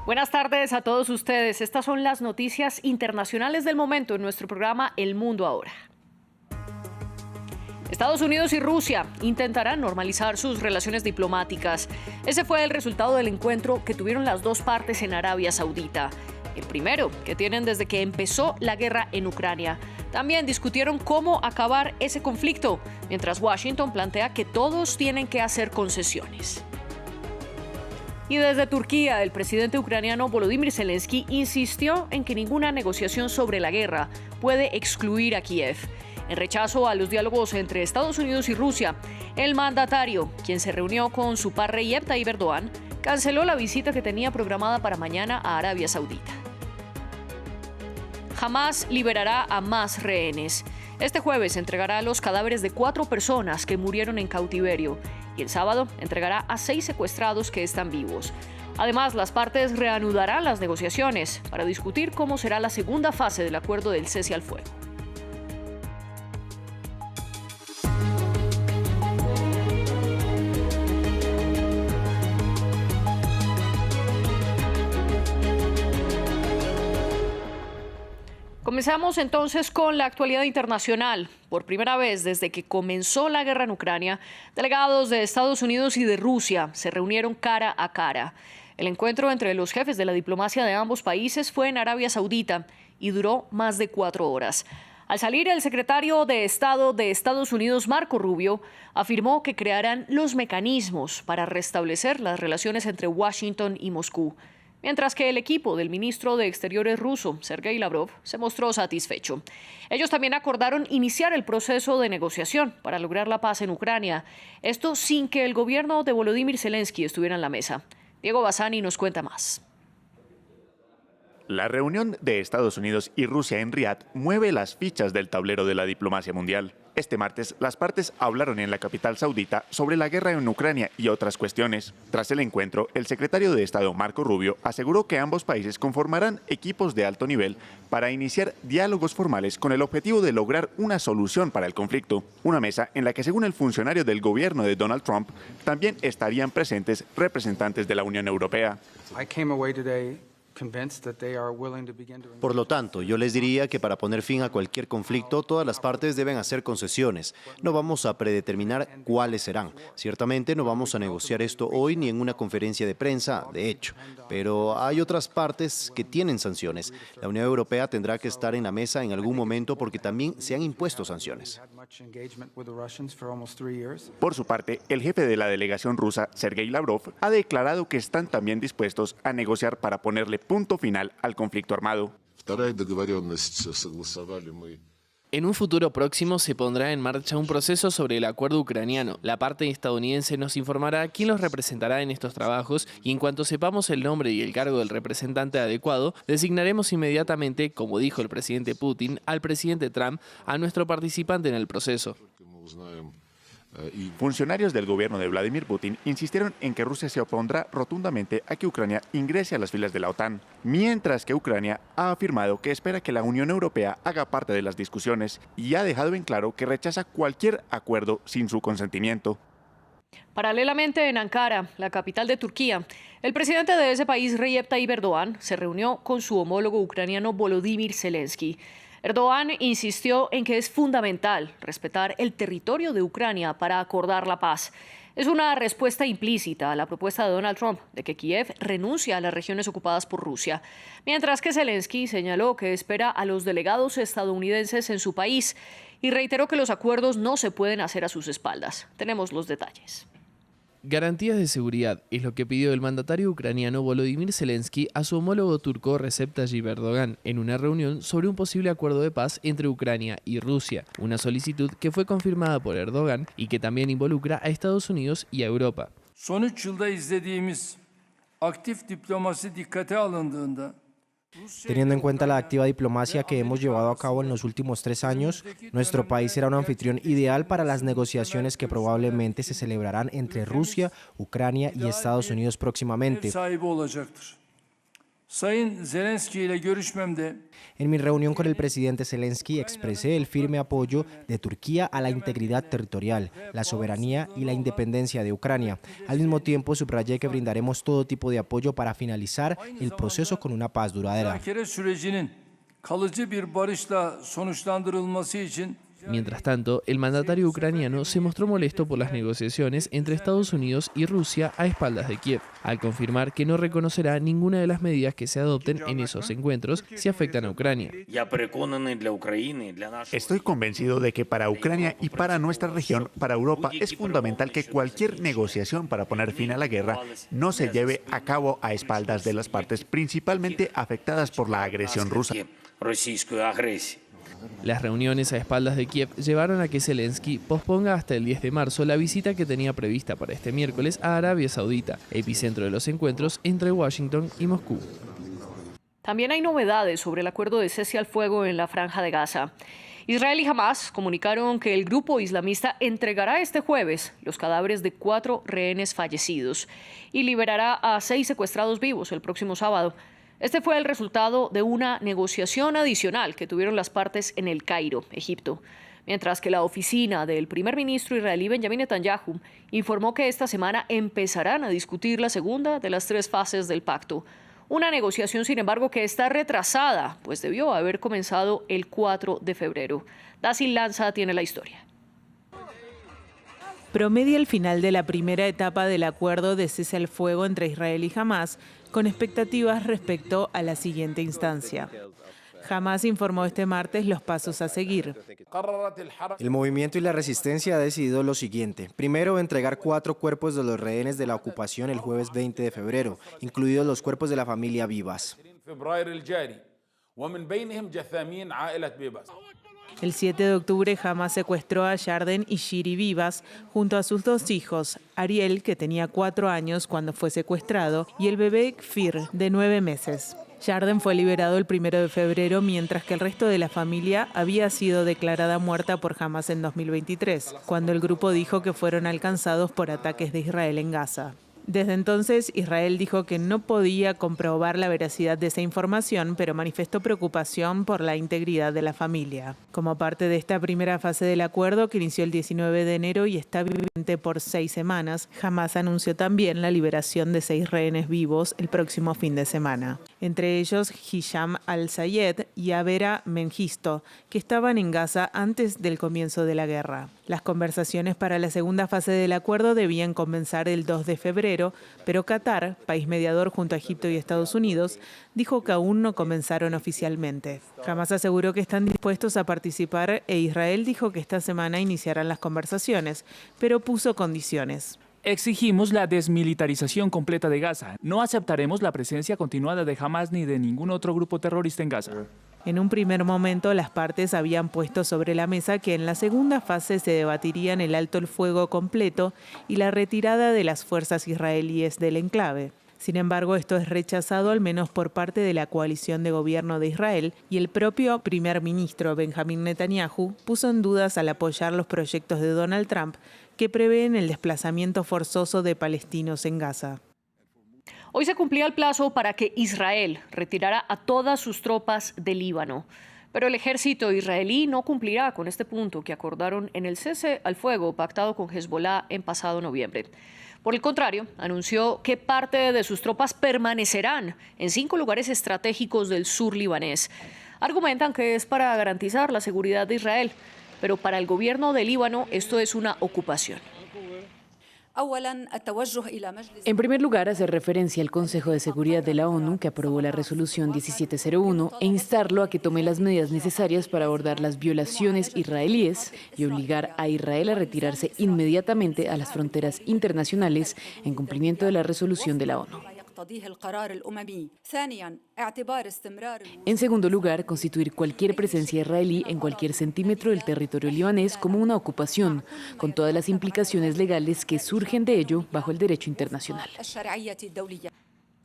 Buenas tardes a todos ustedes. Estas son las noticias internacionales del momento en nuestro programa El Mundo Ahora. Estados Unidos y Rusia intentarán normalizar sus relaciones diplomáticas. Ese fue el resultado del encuentro que tuvieron las dos partes en Arabia Saudita. El primero que tienen desde que empezó la guerra en Ucrania. También discutieron cómo acabar ese conflicto, mientras Washington plantea que todos tienen que hacer concesiones. Y desde Turquía, el presidente ucraniano Volodymyr Zelensky insistió en que ninguna negociación sobre la guerra puede excluir a Kiev. En rechazo a los diálogos entre Estados Unidos y Rusia, el mandatario, quien se reunió con su par Recep Tayyip Erdogan, canceló la visita que tenía programada para mañana a Arabia Saudita. Hamás liberará a más rehenes. Este jueves entregará los cadáveres de 4 personas que murieron en cautiverio y el sábado entregará a 6 secuestrados que están vivos. Además, las partes reanudarán las negociaciones para discutir cómo será la segunda fase del acuerdo del cese al fuego. Comenzamos entonces con la actualidad internacional. Por primera vez desde que comenzó la guerra en Ucrania, delegados de Estados Unidos y de Rusia se reunieron cara a cara. El encuentro entre los jefes de la diplomacia de ambos países fue en Arabia Saudita y duró más de 4 horas. Al salir, el secretario de Estado de Estados Unidos, Marco Rubio, afirmó que crearán los mecanismos para restablecer las relaciones entre Washington y Moscú. Mientras que el equipo del ministro de Exteriores ruso, Sergei Lavrov, se mostró satisfecho. Ellos también acordaron iniciar el proceso de negociación para lograr la paz en Ucrania. Esto sin que el gobierno de Volodymyr Zelensky estuviera en la mesa. Diego Bassani nos cuenta más. La reunión de Estados Unidos y Rusia en Riad mueve las fichas del tablero de la diplomacia mundial. Este martes, las partes hablaron en la capital saudita sobre la guerra en Ucrania y otras cuestiones. Tras el encuentro, el secretario de Estado Marco Rubio aseguró que ambos países conformarán equipos de alto nivel para iniciar diálogos formales con el objetivo de lograr una solución para el conflicto. Una mesa en la que, según el funcionario del gobierno de Donald Trump, también estarían presentes representantes de la Unión Europea. Por lo tanto, yo les diría que para poner fin a cualquier conflicto, todas las partes deben hacer concesiones. No vamos a predeterminar cuáles serán. Ciertamente no vamos a negociar esto hoy ni en una conferencia de prensa, de hecho. Pero hay otras partes que tienen sanciones. La Unión Europea tendrá que estar en la mesa en algún momento porque también se han impuesto sanciones. Por su parte, el jefe de la delegación rusa, Sergei Lavrov, ha declarado que están también dispuestos a negociar para ponerle punto final al conflicto armado. En un futuro próximo se pondrá en marcha un proceso sobre el acuerdo ucraniano. La parte estadounidense nos informará quién los representará en estos trabajos y en cuanto sepamos el nombre y el cargo del representante adecuado, designaremos inmediatamente, como dijo el presidente Putin, al presidente Trump, a nuestro participante en el proceso. Funcionarios del gobierno de Vladimir Putin insistieron en que Rusia se opondrá rotundamente a que Ucrania ingrese a las filas de la OTAN, mientras que Ucrania ha afirmado que espera que la Unión Europea haga parte de las discusiones y ha dejado en claro que rechaza cualquier acuerdo sin su consentimiento. Paralelamente, en Ankara, la capital de Turquía, el presidente de ese país, Recep Tayyip Erdogan, se reunió con su homólogo ucraniano Volodymyr Zelensky. Erdogan insistió en que es fundamental respetar el territorio de Ucrania para acordar la paz. Es una respuesta implícita a la propuesta de Donald Trump de que Kiev renuncie a las regiones ocupadas por Rusia, mientras que Zelensky señaló que espera a los delegados estadounidenses en su país y reiteró que los acuerdos no se pueden hacer a sus espaldas. Tenemos los detalles. Garantías de seguridad es lo que pidió el mandatario ucraniano Volodymyr Zelensky a su homólogo turco Recep Tayyip Erdogan en una reunión sobre un posible acuerdo de paz entre Ucrania y Rusia, una solicitud que fue confirmada por Erdogan y que también involucra a Estados Unidos y a Europa. Son 3 yılda izlediğimiz aktif diplomasi dikkate alındığında Teniendo en cuenta la activa diplomacia que hemos llevado a cabo en los últimos 3 años, nuestro país será un anfitrión ideal para las negociaciones que probablemente se celebrarán entre Rusia, Ucrania y Estados Unidos próximamente. Sayın Zelenski ile görüşmemde En mi reunión con el presidente Zelensky expresé el firme apoyo de Turquía a la integridad territorial, la soberanía y la independencia de Ucrania. Al mismo tiempo, subrayé que brindaremos todo tipo de apoyo para finalizar el proceso con una paz duradera. müzakere sürecinin kalıcı bir barışla sonuçlandırılması için Mientras tanto, el mandatario ucraniano se mostró molesto por las negociaciones entre Estados Unidos y Rusia a espaldas de Kiev, al confirmar que no reconocerá ninguna de las medidas que se adopten en esos encuentros si afectan a Ucrania. Estoy convencido de que para Ucrania y para nuestra región, para Europa, es fundamental que cualquier negociación para poner fin a la guerra no se lleve a cabo a espaldas de las partes principalmente afectadas por la agresión rusa. Las reuniones a espaldas de Kiev llevaron a que Zelensky posponga hasta el 10 de marzo la visita que tenía prevista para este miércoles a Arabia Saudita, epicentro de los encuentros entre Washington y Moscú. También hay novedades sobre el acuerdo de cese al fuego en la Franja de Gaza. Israel y Hamás comunicaron que el grupo islamista entregará este jueves los cadáveres de 4 rehenes fallecidos y liberará a 6 secuestrados vivos el próximo sábado. Este fue el resultado de una negociación adicional que tuvieron las partes en El Cairo, Egipto, mientras que la oficina del primer ministro israelí Benjamin Netanyahu informó que esta semana empezarán a discutir la segunda de las 3 fases del pacto. Una negociación, sin embargo, que está retrasada, pues debió haber comenzado el 4 de febrero. Dacil Lanza tiene la historia. Promedia el final de la primera etapa del acuerdo de cese al fuego entre Israel y Hamás, con expectativas respecto a la siguiente instancia. Hamás informó este martes los pasos a seguir. El movimiento y la resistencia ha decidido lo siguiente. Primero, entregar 4 cuerpos de los rehenes de la ocupación el jueves 20 de febrero, incluidos los cuerpos de la familia Vivas. El 7 de octubre, Hamás secuestró a Yarden y Shiri Vivas junto a sus 2 hijos, Ariel, que tenía 4 años cuando fue secuestrado, y el bebé Kfir, de 9 meses. Yarden fue liberado el 1 de febrero, mientras que el resto de la familia había sido declarada muerta por Hamás en 2023, cuando el grupo dijo que fueron alcanzados por ataques de Israel en Gaza. Desde entonces, Israel dijo que no podía comprobar la veracidad de esa información, pero manifestó preocupación por la integridad de la familia. Como parte de esta primera fase del acuerdo, que inició el 19 de enero y está vigente por 6 semanas, Hamás anunció también la liberación de 6 rehenes vivos el próximo fin de semana. Entre ellos, Hisham al-Sayed y Avera Mengistu, que estaban en Gaza antes del comienzo de la guerra. Las conversaciones para la segunda fase del acuerdo debían comenzar el 2 de febrero, pero Qatar, país mediador junto a Egipto y Estados Unidos, dijo que aún no comenzaron oficialmente. Hamás aseguró que están dispuestos a participar e Israel dijo que esta semana iniciarán las conversaciones, pero puso condiciones. Exigimos la desmilitarización completa de Gaza. No aceptaremos la presencia continuada de Hamás ni de ningún otro grupo terrorista en Gaza. En un primer momento, las partes habían puesto sobre la mesa que en la segunda fase se debatirían el alto el fuego completo y la retirada de las fuerzas israelíes del enclave. Sin embargo, esto es rechazado al menos por parte de la coalición de gobierno de Israel y el propio primer ministro Benjamin Netanyahu puso en dudas al apoyar los proyectos de Donald Trump que prevén el desplazamiento forzoso de palestinos en Gaza. Hoy se cumplía el plazo para que Israel retirara a todas sus tropas del Líbano. Pero el ejército israelí no cumplirá con este punto que acordaron en el cese al fuego pactado con Hezbollah en pasado noviembre. Por el contrario, anunció que parte de sus tropas permanecerán en 5 lugares estratégicos del sur libanés. Argumentan que es para garantizar la seguridad de Israel, pero para el gobierno de Líbano esto es una ocupación. En primer lugar, hacer referencia al Consejo de Seguridad de la ONU, que aprobó la resolución 1701, e instarlo a que tome las medidas necesarias para abordar las violaciones israelíes y obligar a Israel a retirarse inmediatamente a las fronteras internacionales en cumplimiento de la resolución de la ONU. En segundo lugar, constituir cualquier presencia israelí en cualquier centímetro del territorio libanés como una ocupación, con todas las implicaciones legales que surgen de ello bajo el derecho internacional.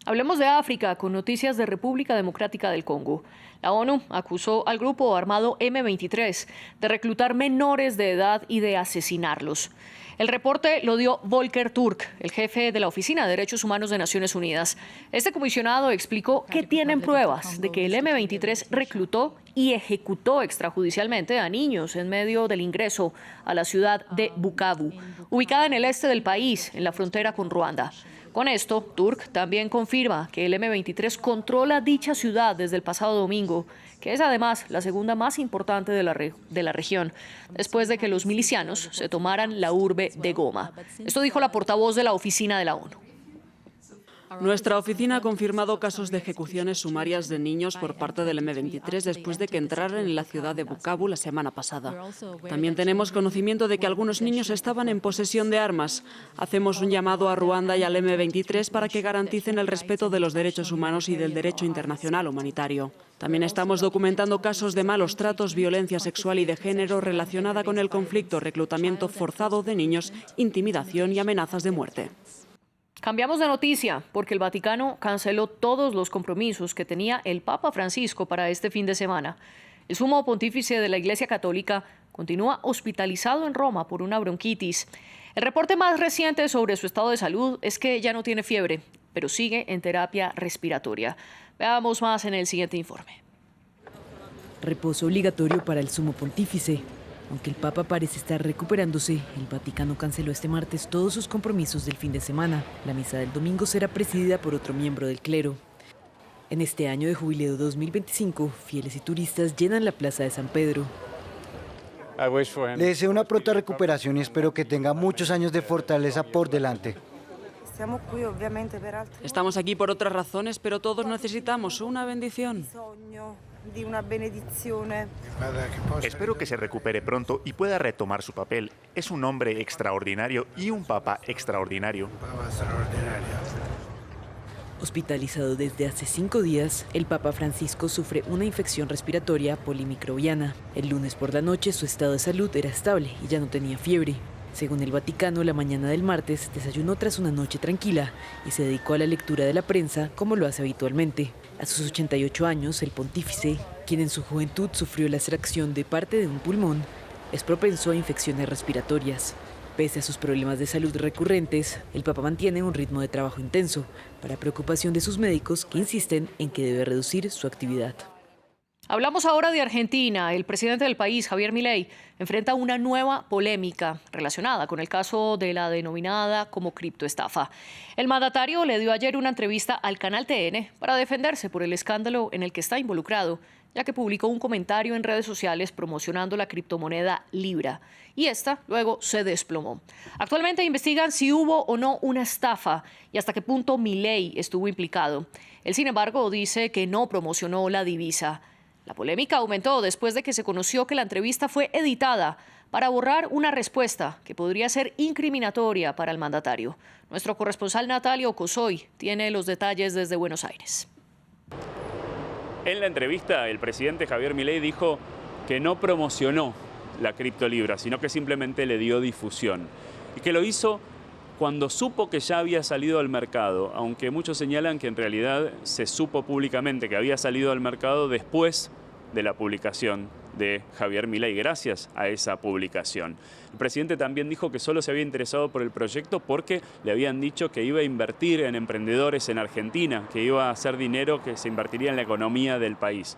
Hablemos de África con noticias de República Democrática del Congo. La ONU acusó al grupo armado M23 de reclutar menores de edad y de asesinarlos. El reporte lo dio Volker Turk, el jefe de la Oficina de Derechos Humanos de Naciones Unidas. Este comisionado explicó que tienen pruebas de que el M23 reclutó y ejecutó extrajudicialmente a niños en medio del ingreso a la ciudad de Bukavu, ubicada en el este del país, en la frontera con Ruanda. Con esto, Turk también confirma que el M23 controla dicha ciudad desde el pasado domingo, que es además la segunda más importante de la región, después de que los milicianos se tomaran la urbe de Goma. Esto dijo la portavoz de la oficina de la ONU. Nuestra oficina ha confirmado casos de ejecuciones sumarias de niños por parte del M23 después de que entraran en la ciudad de Bukavu la semana pasada. También tenemos conocimiento de que algunos niños estaban en posesión de armas. Hacemos un llamado a Ruanda y al M23 para que garanticen el respeto de los derechos humanos y del derecho internacional humanitario. También estamos documentando casos de malos tratos, violencia sexual y de género relacionada con el conflicto, reclutamiento forzado de niños, intimidación y amenazas de muerte. Cambiamos de noticia porque el Vaticano canceló todos los compromisos que tenía el Papa Francisco para este fin de semana. El sumo pontífice de la Iglesia Católica continúa hospitalizado en Roma por una bronquitis. El reporte más reciente sobre su estado de salud es que ya no tiene fiebre, pero sigue en terapia respiratoria. Veamos más en el siguiente informe. Reposo obligatorio para el sumo pontífice. Aunque el Papa parece estar recuperándose, el Vaticano canceló este martes todos sus compromisos del fin de semana. La misa del domingo será presidida por otro miembro del clero. En este año de jubileo 2025, fieles y turistas llenan la plaza de San Pedro. Le deseo una pronta recuperación y espero que tenga muchos años de fortaleza por delante. Estamos aquí por otras razones, pero todos necesitamos una bendición. Espero que se recupere pronto y pueda retomar su papel. Es un hombre extraordinario y un papa extraordinario. Hospitalizado desde hace 5 días, el Papa Francisco sufre una infección respiratoria polimicrobiana. El lunes por la noche su estado de salud era estable y ya no tenía fiebre. Según el Vaticano, la mañana del martes desayunó tras una noche tranquila y se dedicó a la lectura de la prensa como lo hace habitualmente. A sus 88 años, el pontífice, quien en su juventud sufrió la extracción de parte de un pulmón, es propenso a infecciones respiratorias. Pese a sus problemas de salud recurrentes, el Papa mantiene un ritmo de trabajo intenso, para preocupación de sus médicos que insisten en que debe reducir su actividad. Hablamos ahora de Argentina. El presidente del país, Javier Milei, enfrenta una nueva polémica relacionada con el caso de la denominada como criptoestafa. El mandatario le dio ayer una entrevista al canal TN para defenderse por el escándalo en el que está involucrado, ya que publicó un comentario en redes sociales promocionando la criptomoneda Libra. Y esta luego se desplomó. Actualmente investigan si hubo o no una estafa y hasta qué punto Milei estuvo implicado. Él, sin embargo, dice que no promocionó la divisa. La polémica aumentó después de que se conoció que la entrevista fue editada para borrar una respuesta que podría ser incriminatoria para el mandatario. Nuestro corresponsal Natalio Cosoy tiene los detalles desde Buenos Aires. En la entrevista, el presidente Javier Milei dijo que no promocionó la criptolibra, sino que simplemente le dio difusión. Y que lo hizo cuando supo que ya había salido al mercado, aunque muchos señalan que en realidad se supo públicamente que había salido al mercado después de la publicación de Javier Milei, gracias a esa publicación. El presidente también dijo que solo se había interesado por el proyecto porque le habían dicho que iba a invertir en emprendedores en Argentina, que iba a hacer dinero que se invertiría en la economía del país.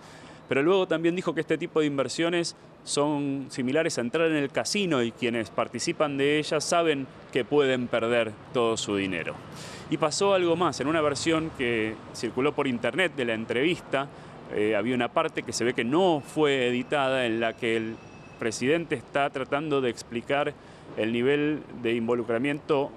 Pero luego también dijo que este tipo de inversiones son similares a entrar en el casino y quienes participan de ellas saben que pueden perder todo su dinero. Y pasó algo más. En una versión que circuló por internet de la entrevista, había una parte que se ve que no fue editada en la que el presidente está tratando de explicar el nivel de involucramiento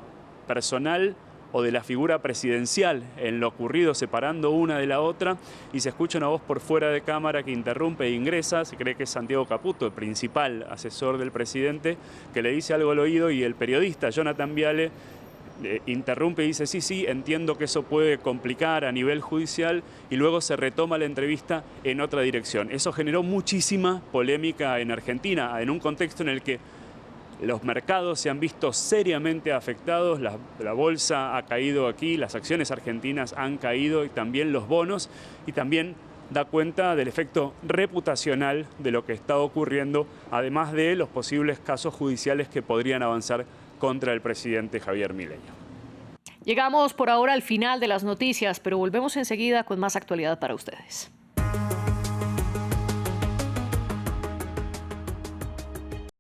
personal o de la figura presidencial en lo ocurrido, separando una de la otra, y se escucha una voz por fuera de cámara que interrumpe e ingresa. Se cree que es Santiago Caputo, el principal asesor del presidente, que le dice algo al oído, y el periodista Jonathan Viale interrumpe y dice sí, entiendo que eso puede complicar a nivel judicial, y luego se retoma la entrevista en otra dirección. Eso generó muchísima polémica en Argentina, en un contexto en el que Los mercados se han visto seriamente afectados, la bolsa ha caído aquí, las acciones argentinas han caído y también los bonos, y también da cuenta del efecto reputacional de lo que está ocurriendo, además de los posibles casos judiciales que podrían avanzar contra el presidente Javier Milei. Llegamos por ahora al final de las noticias, pero volvemos enseguida con más actualidad para ustedes.